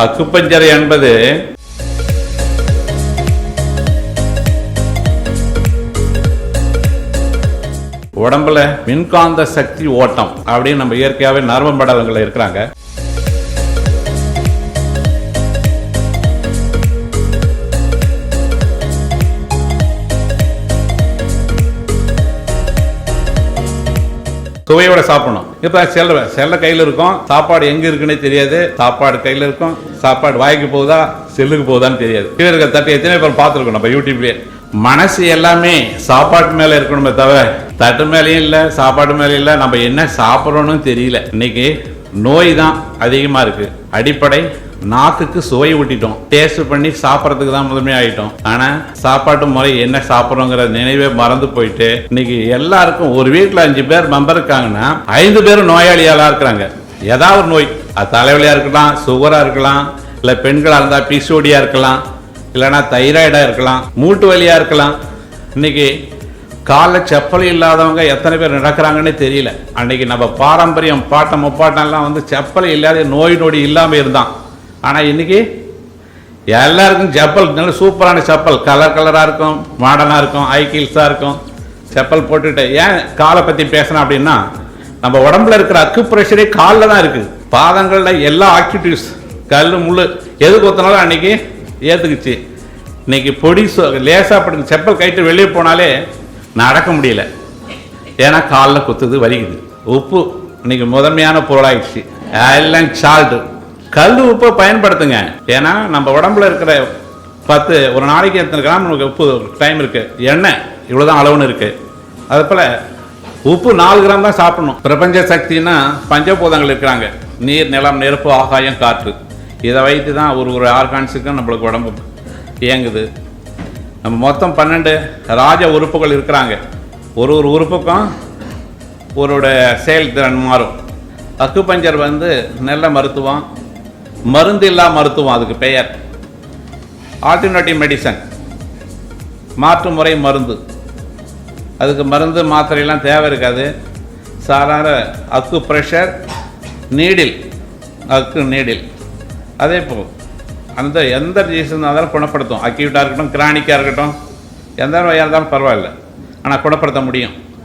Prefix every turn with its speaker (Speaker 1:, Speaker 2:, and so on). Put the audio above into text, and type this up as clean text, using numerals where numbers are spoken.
Speaker 1: Acupuncture என்பது உடம்புல மின்காந்த சக்தி ஓட்டம் அப்படின்னு நம்ம இயற்கையாகவே நரம்பு மண்டலங்கள் இருக்கிறாங்க. சுவையோட சாப்பிடணும். இப்போ செல்ல கையில் இருக்கும், சாப்பாடு எங்கே இருக்குன்னே தெரியாது. சாப்பாடு கையில் இருக்கும், சாப்பாடு வாய்க்கு போகுதா செல்லுக்கு போகுதான்னு தெரியாது. கீழே இருக்க தட்டு எத்தனை பேர் பார்த்துருக்கோம் நம்ம யூடியூப்லேயே. மனசு எல்லாமே சாப்பாட்டு மேலே இருக்கணுமே தவிர தட்டு மேலேயும் இல்லை, சாப்பாடு மேலேயும் இல்லை. நம்ம என்ன சாப்பிட்றோன்னு தெரியல. இன்னைக்கு நோய் தான் அதிகமாக இருக்குது. அடிப்படை நாக்குக்கு சுவை ஊட்டிட்டோம், டேஸ்ட் பண்ணி சாப்பிட்றதுக்கு தான் முதன்மை ஆகிட்டோம். ஆனால் சாப்பாட்டு முறை என்ன சாப்பிட்றோங்கிற நினைவே மறந்து போயிட்டு இன்னைக்கு எல்லாருக்கும் ஒரு வீட்டில் 5 பேர் மெம்பர் இருக்காங்கன்னா 5 பேரும் நோயாளியாலாம் இருக்கிறாங்க. ஏதாவது ஒரு நோய், அது தலைவலியாக இருக்கலாம், சுகராக இருக்கலாம், இல்லை பெண்களாக இருந்தால் பிசிஓடியாக இருக்கலாம், இல்லைன்னா தைராய்டாக இருக்கலாம், மூட்டு வலியாக இருக்கலாம். இன்னைக்கு காலில் செப்பல் இல்லாதவங்க எத்தனை பேர் நடக்கிறாங்கன்னு தெரியல. அன்னைக்கு நம்ம பாரம்பரியம் பாட்டம் முப்பாட்டம்லாம் வந்து செப்பல் இல்லாத நோய் நொடி இல்லாமல் இருந்தான். ஆனால் இன்னைக்கு எல்லாருக்கும் செப்பல், நல்ல சூப்பரான செப்பல், கலராக இருக்கும், மாடர்னாக இருக்கும், ஹைகீல்ஸாக இருக்கும், செப்பல் போட்டுட்டு. ஏன் காலை பற்றி பேசணும் அப்படின்னா, நம்ம உடம்புல இருக்கிற அக்கு ப்ரெஷரே காலில் தான் இருக்குது. பாதங்களில் எல்லா ஆக்டிவிட்டிஸ், கல் முள் எது கொத்தினாலும் அன்னைக்கு ஏற்றுக்குச்சு. இன்னைக்கு பொடி லேசாக படுங்க, செப்பல் கைட்டு வெளியே போனாலே நடக்க முடியல. ஏன்னா காலில் குத்துது, வலிக்குது. உப்பு இன்னைக்கு முதன்மையான பொருளாகிடுச்சு. எல்லாம் சால்ட்டு, கல் உப்பை பயன்படுத்துங்க. ஏன்னா நம்ம உடம்புல இருக்கிற ஒரு நாளைக்கு எத்தனை கிராம் நமக்கு உப்பு டைம் இருக்குது, எண்ணெய் இவ்வளோதான் அளவுன்னு இருக்குது. அது போல் உப்பு 4 கிராம் தான் சாப்பிடணும். பிரபஞ்ச சக்தின்னா பஞ்சபூதங்கள் இருக்கிறாங்க, நீர், நிலம், நெருப்பு, ஆகாயம், காற்று. இதை வைத்து தான் ஒரு ஆர்கான்ஸுக்கும் நம்மளுக்கு உடம்பு இயங்குது. நம்ம மொத்தம் 12 ராஜ உறுப்புகள் இருக்கிறாங்க. ஒரு உறுப்புக்கும் ஒரு செயல்திறன் மாறும். அக்குபஞ்சர் வந்து நல்ல மருத்துவம், மருந்து இல்லா மருத்துவம், அதுக்கு பெயர் ஆல்டர்னேட்டிவ் மெடிசன், மாற்று முறை மருந்து. அதுக்கு மருந்து மாத்திரையெல்லாம் தேவை இருக்காது. சாதாரண அக்கு ப்ரெஷர் நீடில், அக்கு நீடில். அதே போல் அந்த எந்த டிசீஸ் இருந்தாலும் குணப்படுத்தும். அக்யூட்டாக இருக்கட்டும், கிரானிக்காக இருக்கட்டும், எந்த நோயாக இருந்தாலும் பரவாயில்ல, ஆனால் குணப்படுத்த முடியும்.